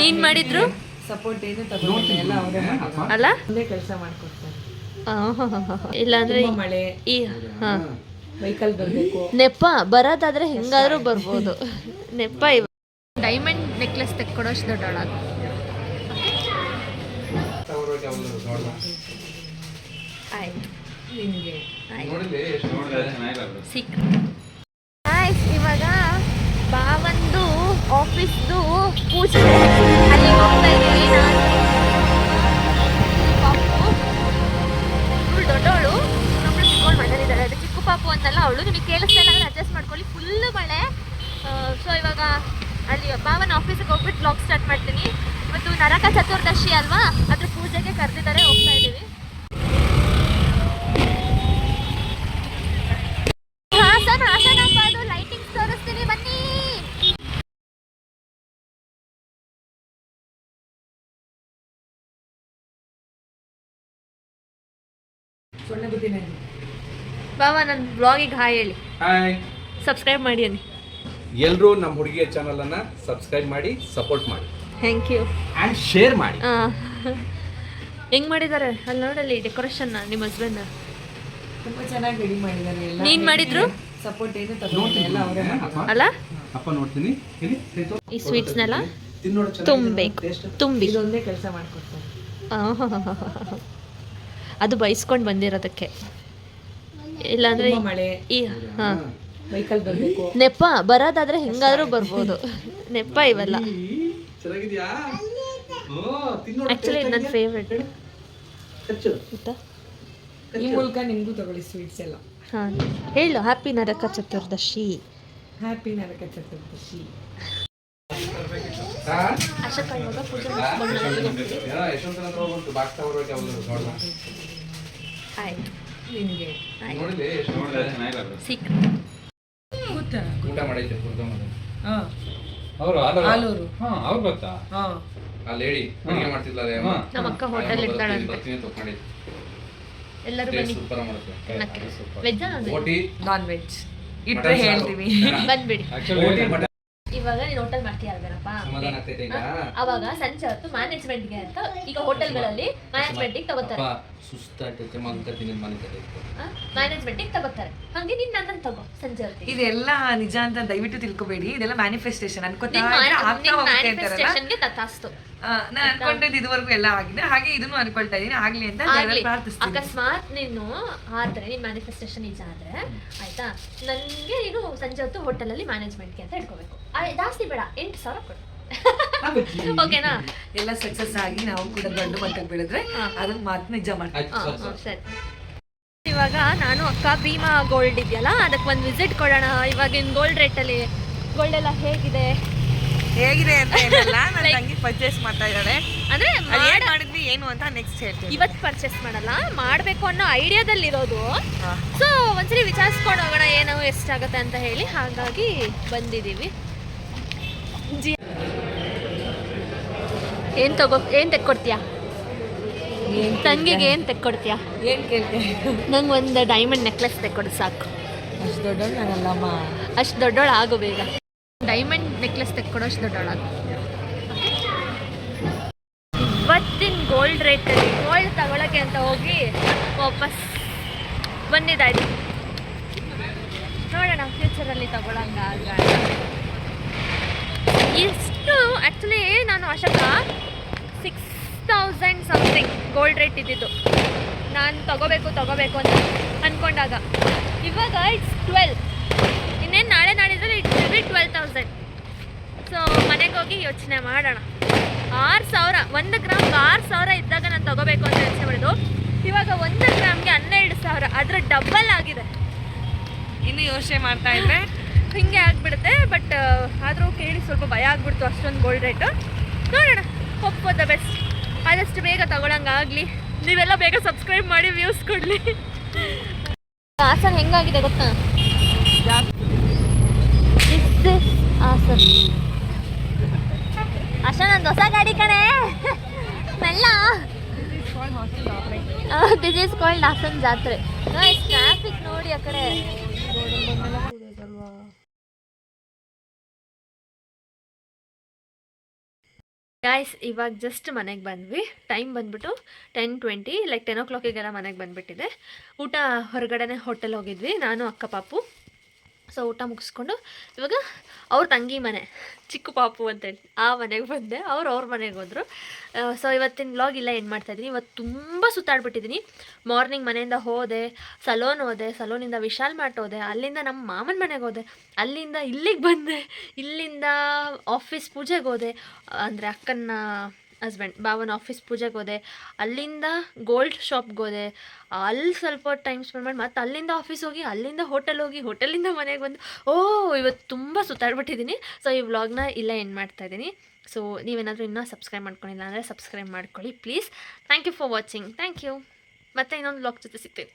ನೀನ್ ಮಾಡಿದ್ರು ಸಪೋರ್ಟ್ ಏನು ತಗೊಂಡಿಲ್ಲ, ಎಲ್ಲ ಅವರೇ ಅಲ್ಲ, ಒಂದೇ ಕೆಲಸ ಮಾಡ್ಕೊಡ್ತಾರೆ. ಇಲ್ಲಾಂದ್ರೆ ಮಳೆ ಈ ವೆಹಿಕಲ್ ಬರಬೇಕು, ನೆಪ ಬರೋದಾದ್ರೆ ಹೆಂಗಾದ್ರೂ ಬರ್ಬೋದು. ನೆಪ ಡೈಮಂಡ್ ನೆಕ್ಲೆಸ್ ತೆಕ್ಕೊಡೋಷ್ಟು ದೊಡ್ಡೋಳ. ಆಯ್ತು ನಿಮಗೆ ಇವಾಗ ಬಾವಂದು ಆಫೀಸ್ದು ಪೂಜೆ ಅಲ್ಲಿಗೆ ಹೋಗ್ತಾ ಇದ್ದೀವಿ. ನಾನು ಪಾಪು ಇವಳು ದೊಡ್ಡವಳು, ಇನ್ನೊಬ್ಳು ಚಿಕ್ಕವಳು ಮನೇಲಿದ್ದಾಳೆ. ಅದು ಚಿಕ್ಕ ಪಾಪು ಅಂತಲ್ಲ ಅವಳು, ನಿಮಗೆ ಕೇಳಿಸ್ತಾ ಇಲ್ಲ ಅಂದರೆ ಅಡ್ಜಸ್ಟ್ ಮಾಡ್ಕೊಳ್ಳಿ. ಫುಲ್ಲು ಮಳೆ. ಸೊ ಇವಾಗ ಅಲ್ಲಿ ಬಾವನ ಆಫೀಸಿಗೆ ಹೋಗ್ಬಿಟ್ಟು ಬ್ಲಾಗ್ ಸ್ಟಾರ್ಟ್ ಮಾಡ್ತೀನಿ. ಇವತ್ತು ನರಕ ಚತುರ್ದಶಿ ಅಲ್ವಾ, ಅದ್ರ ಪೂಜೆಗೆ ಕರೆದಿದ್ದಾರೆ, ಹೋಗ್ತಾ ಇದ್ದೀವಿ. ಹಾಸನಪ್ಪ, ಅದು ಲೈಟಿಂಗ್ಸ್ ತೋರಿಸ್ತೀನಿ ಬನ್ನಿ. ಬಾವ ನನ್ನ ಬ್ಲಾಗಿಗೆ ಹಾಯ್ ಹೇಳಿ. ಹಾಯ್, ಸಬ್ಸ್ಕ್ರೈಬ್ ಮಾಡಿ ಅನ್ನಿ. ಎಲ್ಲರೂ ನಮ್ಮ ಹುಡುಗಿಯ ಚಾನಲ್ ಅನ್ನ ಸಬ್ಸ್ಕ್ರೈಬ್ ಮಾಡಿ, ಸಪೋರ್ಟ್ ಮಾಡಿ, ಥ್ಯಾಂಕ್ ಯು, ಅಂಡ್ ಶೇರ್ ಮಾಡಿ. ಹೆಂಗ್ ಮಾಡಿದ್ದಾರೆ ಅಲ್ಲಿ ನೋಡಲ್ಲಿ ಡೆಕೋರೇಷನ್. ನಿಮ್ಮ ಹಸ್ಬೆಂಡ್ ತುಂಬಾ ಚೆನ್ನಾಗಿ ರೆಡಿ ಮಾಡಿದ್ದಾರೆ. ಎಲ್ಲ ನೀನ್ ಮಾಡಿದ್ರು ಸಪೋರ್ಟ್ ಏನು ತಗೊಂಡಿಲ್ಲ, ಎಲ್ಲ ಅವರೇ ಅಲ್ಲ. ಅಪ್ಪ ನೋಡ್ತೀನಿ, ಈ ಸ್ವೀಟ್ಸ್ನೆಲ್ಲ ತುಂಬಬೇಕು, ತುಂಬಿ ಇದೊಂದೇ ಕೆಲಸ ಮಾಡ್ಕೊಡ್ತಾರೆ. ಅದು ಬೈಸ್ಕೊಂಡು ಬಂದಿರೋದಕ್ಕೆ. ಇಲ್ಲಾಂದ್ರೆ ಮಳೆ ಈ ವೆಹಿಕಲ್ ಬರಬೇಕು, ನೆಪ ಬರೋದಾದ್ರೆ ಹೆಂಗಾದ್ರೂ ಬರ್ಬೋದು. ನೆಪ ಇವೆಲ್ಲ ಚೆನ್ನಾಗಿದ್ಯಾ? ಆಕ್ಚುಲಿ ಇದು ನನ್ನ ಫೇವ್ರೆಟ್. ಈ ಮೂಲಕ ನಿಮಗೂ ತಗೊಳ್ಳಿ ಸ್ವೀಟ್ಸ್ ಎಲ್ಲ. ಹಾಂ ಹೇಳು, ಹ್ಯಾಪಿ ನರಕ ಚತುರ್ದಶಿ. ಹ್ಯಾಪಿ ನರಕ ಚತುರ್ದಶಿ. ಅಶೋಕ ಇವಾಗ ಪೂಜೆ ಆಯ್ತು ನಿಮಗೆ ಊಟ ಮಾಡೈತೆ ಆಲೂರು. ಅವ್ರು ಗೊತ್ತಾ? ಅಲ್ಲಿ ಹೇಳಿ ಅಡುಗೆ ಮಾಡ್ತಿದ್ಲಲ್ಲ ನಮ್ಮ ಅಕ್ಕ ಹೋಟೆಲ್ ಇರ್ತಾಳಂತೆ. ಎಲ್ಲರೂ ಬನ್ನಿ. ವೆಜ್ ನಾನ್ ವೆಜ್ ಇಟ್ಟರೆ ಹೇಳ್ತೀವಿ. ಬಂದ್ಬಿಡಿ. ಇವಾಗ ನೀನು ಹೋಟೆಲ್ ಮಾಡ್ತೀಯ ಅಲ್ವೇನಪ್ಪ, ಅವಾಗ ಸಂಜೆ ಹೊತ್ತು ಮ್ಯಾನೇಜ್ಮೆಂಟ್ಗೆ ಅಂತ ಈಗ ಹೋಟೆಲ್ಗಳಲ್ಲಿ ಮ್ಯಾನೇಜ್ಮೆಂಟಿಗೆ ತಗೋತಾರೆ. ಸುಸ್ತಾಗ್ತೈತೆ ಮ್ಯಾನೇಜ್ಮೆಂಟಿಗೆ ತಗೋತಾರೆ. ಹಾಗೆ ನೀನು ನನ್ನ ತಗೋ ಸಂಜೆ ಹೊತ್ತು. ಇದೆಲ್ಲ ನಿಜ ಅಂತ ದಯವಿಟ್ಟು ತಿಳ್ಕೊಬೇಡಿ. ಇದೆಲ್ಲ ಮ್ಯಾನಿಫೆಸ್ಟೇಷನ್ ಅನ್ಕೋತಾ ಮ್ಯಾನಿಫೆಸ್ಟೇಷನ್ಗೆ ತಥಾಸ್ತು. ನಾನು ಅನ್ಕೊಂಡಿದ್ದು ಇದುವರೆಗೂ ಎಲ್ಲ ಆಗಿದೆ, ಹಾಗೆ ಇದನ್ನು ಅನ್ಕೊಳ್ತಾ ಇದೀನಿ ಆಗ್ಲಿ ಅಂತ ಪ್ರಾರ್ಥಿಸ್ತೀನಿ. ಅಕಸ್ಮಾತ್ ನೀನು ಆದ್ರೆ ನಿನ್ ಮ್ಯಾನಿಫೆಸ್ಟೇಷನ್ ನಿಜ ಆದ್ರೆ ಆಯ್ತಾ, ನನ್ಗೆ ನೀನು ಸಂಜೆ ಹೊತ್ತು ಹೋಟೆಲ್ ಅಲ್ಲಿ ಮ್ಯಾನೇಜ್ಮೆಂಟ್ಗೆ ಅಂತ ಇಟ್ಕೋಬೇಕು. ಜಾಸ್ತಿ ಬೇಡ, 8,000 ಕೊಡು. ಓಕೆನಾ? ಎಲ್ಲ ಸಕ್ಸಸ್ ಆಗಿ ನಾವು ಕೂಡ ದೊಡ್ಡ ಮಟ್ಟಕ್ಕೆ ಬೆಳೆದ್ರೆ ಅದನ್ನ ಮಾತು ನಿಜ ಮಾಡ್ತೀವಿ. ಸರಿ, ಇವಾಗ ನಾನು ಅಕ್ಕ ಭೀಮಾ ಗೋಲ್ಡ್ ಇದೆಯಲ್ಲ ಅದಕ್ಕೆ ಒಂದು ವಿಸಿಟ್ ಕೊಡೋಣ. ಇವಾಗಿನ ಗೋಲ್ಡ್ ರೇಟಲ್ಲಿ ಗೋಲ್ಡ್ ಎಲ್ಲ ಹೇಗಿದೆ ಅಂತ ಹೇಳಲ್ಲ, ನನ್ನ ತಂಗಿ ಪರ್ಚೇಸ್ ಮಾಡ್ತಾ ಇದ್ದಾಳೆ. ಅಂದ್ರೆ ಮಾಡಿದ್ವಿ ಏನು ಅಂತ ನೆಕ್ಸ್ಟ್ ಹೇಳ್ತೀನಿ. ಇವತ್ತು ಪರ್ಚೇಸ್ ಮಾಡಲ್ಲ, ಮಾಡಬೇಕು ಅನ್ನೋ ಐಡಿಯಾದಲ್ಲಿ ಇರೋದು. ಸೊ ಒಂದ್ಸರಿ ವಿಚಾರಿಸ್ಕೊಂಡು ಹೋಗೋಣ ಏನು ಎಷ್ಟಾಗತ್ತೆ ಅಂತ ಹೇಳಿ, ಹಾಗಾಗಿ ಬಂದಿದ್ದೀವಿ. ಏನು ತೆಕ್ಕೊಡ್ತೀಯಾ ತಂಗಿಗೆ? ಏನು ತೆಕ್ಕೊಡ್ತೀಯಾ? ಏನು ಕೇಳ್ತೀನಿ? ನಂಗೆ ಒಂದು ಡೈಮಂಡ್ ನೆಕ್ಲೆಸ್ ತೆಕ್ಕೊಡು ಸಾಕು. ಅಷ್ಟು ದೊಡ್ಡವಳು ನಾನಲ್ಲಮ್ಮ. ಅಷ್ಟು ದೊಡ್ಡೋಳು ಆಗು ಬೇಗ. ಡೈಮಂಡ್ ನೆಕ್ಲೆಸ್ ತೆಕ್ಕೊಡೋಷ್ಟು ದೊಡ್ಡೋಳಾಗು. ಇವತ್ತಿನ ಗೋಲ್ಡ್ ರೇಟಲ್ಲಿ ಗೋಲ್ಡ್ ತಗೊಳಕ್ಕೆ ಅಂತ ಹೋಗಿ ವಾಪಸ್ ಬಂದಿದ್ದಾಯ್ತು. ನೋಡೋಣ ಫ್ಯೂಚರಲ್ಲಿ ತಗೊಳಂಗ. ಎಷ್ಟು ಆ್ಯಕ್ಚುಲಿ ನಾನು ಅಶೋಕ 6,000 ಸಮಥಿಂಗ್ ಗೋಲ್ಡ್ ರೇಟ್ ಇದ್ದಿದ್ದು ನಾನು ತಗೋಬೇಕು ಅಂತ ಅಂದ್ಕೊಂಡಾಗ. ಇವಾಗ ಇಟ್ಸ್ 12. ಇನ್ನೇನು ನಾಳೆ ನಾಡಿದ್ರೆ ಇಟ್ ವಿಲ್ ಬಿ 12,000. ಸೊ ಮನೆಗೆ ಹೋಗಿ ಯೋಚನೆ ಮಾಡೋಣ. 6,000 1 ಗ್ರಾಮ್ಗೆ 6,000 ಇದ್ದಾಗ ನಾನು ತಗೋಬೇಕು ಅಂತ ಯೋಚನೆ ಮಾಡಿದ್ದು. ಇವಾಗ 1 ಗ್ರಾಮ್ಗೆ 12,000, ಅದರ ಡಬಲ್ ಆಗಿದೆ. ಇನ್ನು ಯೋಚನೆ ಮಾಡ್ತಾ ಇದ್ದೆ ಹಿಂಗೆ ಆಗಿಬಿಡುತ್ತೆ. ಬಟ್ ಆದರೂ ಕೇಳಿ ಸ್ವಲ್ಪ ಭಯ ಆಗ್ಬಿಡ್ತು, ಅಷ್ಟೊಂದು ಗೋಲ್ಡ್ ರೇಟು. ನೋಡೋಣ, ಹೋಪ್ ಫಾರ್ ದ ಬೆಸ್ಟ್. ಆದಷ್ಟು ಬೇಗ ತಗೊಳಂಗಾಗಲಿ. ನೀವೆಲ್ಲ ಬೇಗ ಸಬ್ಸ್ಕ್ರೈಬ್ ಮಾಡಿ ವ್ಯೂಸ್ ಕೊಡಲಿ. ಹಾಸನ ಹೆಂಗಾಗಿದೆ ಗೊತ್ತಾ? ಹಾಸನ ನಂದು ಹೊಸ ಗಾಡಿ ಕಣೆ, ಮೆಲ್ಲ. ದಿಸ್ ಈಸ್ ಕಾಲ್ಡ್ ಹಾಸನ ಜಾತ್ರೆ. ಟ್ರಾಫಿಕ್ ನೋಡಿ ಆ ಕಡೆ. ಗಾಯ್ಸ್ ಇವಾಗ ಜಸ್ಟ್ ಮನೆಗೆ ಬಂದ್ವಿ. ಟೈಮ್ ಬಂದ್ಬಿಟ್ಟು 10:20 ಲೈಕ್ 10 o'clockಗೆಲ್ಲ ಮನೆಗೆ ಬಂದುಬಿಟ್ಟಿದೆ. ಊಟ ಹೊರಗಡೆನೇ ಹೋಟೆಲ್ ಹೋಗಿದ್ವಿ ನಾನು ಅಕ್ಕ ಪಾಪು. ಸೊ ಊಟ ಮುಗಿಸ್ಕೊಂಡು ಇವಾಗ ಅವ್ರ ತಂಗಿ ಮನೆ ಚಿಕ್ಕ ಪಾಪು ಅಂತೇಳಿ ಆ ಮನೆಗೆ ಬಂದೆ. ಅವ್ರ ಮನೆಗೆ ಹೋದರು. ಸೊ ಇವತ್ತಿನ ವ್ಲಾಗ್ ಇಲ್ಲ ಏನು ಮಾಡ್ತಾಯಿದ್ದೀನಿ. ಇವತ್ತು ತುಂಬ ಸುತ್ತಾಡ್ಬಿಟ್ಟಿದ್ದೀನಿ. ಮಾರ್ನಿಂಗ್ ಮನೆಯಿಂದ ಹೋದೆ, ಸಲೂನ್ ಹೋದೆ, ಸಲೂನಿಂದ ವಿಶಾಲ್ ಮಾರ್ಟ್ ಹೋದೆ, ಅಲ್ಲಿಂದ ನಮ್ಮ ಮಾಮನ ಮನೆಗೆ ಹೋದೆ, ಅಲ್ಲಿಂದ ಇಲ್ಲಿಗೆ ಬಂದೆ, ಇಲ್ಲಿಂದ ಆಫೀಸ್ ಪೂಜೆಗೆ ಹೋದೆ, ಅಂದರೆ ಅಕ್ಕನ ಹಸ್ಬೆಂಡ್ ಭಾವನ ಆಫೀಸ್ ಪೂಜೆಗೆ ಹೋದೆ, ಅಲ್ಲಿಂದ ಗೋಲ್ಡ್ ಶಾಪ್ಗೆ ಹೋದೆ, ಅಲ್ಲಿ ಸ್ವಲ್ಪ ಟೈಮ್ ಸ್ಪೆಂಡ್ ಮಾಡಿ ಮತ್ತೆ ಅಲ್ಲಿಂದ ಆಫೀಸ್ ಹೋಗಿ, ಅಲ್ಲಿಂದ ಹೋಟೆಲ್ ಹೋಗಿ, ಹೋಟೆಲಿಂದ ಮನೆಗೆ ಬಂದು ಇವತ್ತು ತುಂಬ ಸುತ್ತಾಡ್ಬಿಟ್ಟಿದ್ದೀನಿ. ಸೊ ಈ ವ್ಲಾಗ್ನ ಇಲ್ಲೇ ಎಂಡ್ ಮಾಡ್ತಾಯಿದ್ದೀನಿ. ಸೊ ನೀವೇನಾದರೂ ಇನ್ನೂ ಸಬ್ಸ್ಕ್ರೈಬ್ ಮಾಡ್ಕೊಂಡಿಲ್ಲ ಅಂದರೆ ಸಬ್ಸ್ಕ್ರೈಬ್ ಮಾಡ್ಕೊಳ್ಳಿ please. Thank you for watching. Thank you. ಮತ್ತೆ ಇನ್ನೊಂದು ವ್ಲಾಗ್ ಜೊತೆ ಸಿಗ್ತೀನಿ.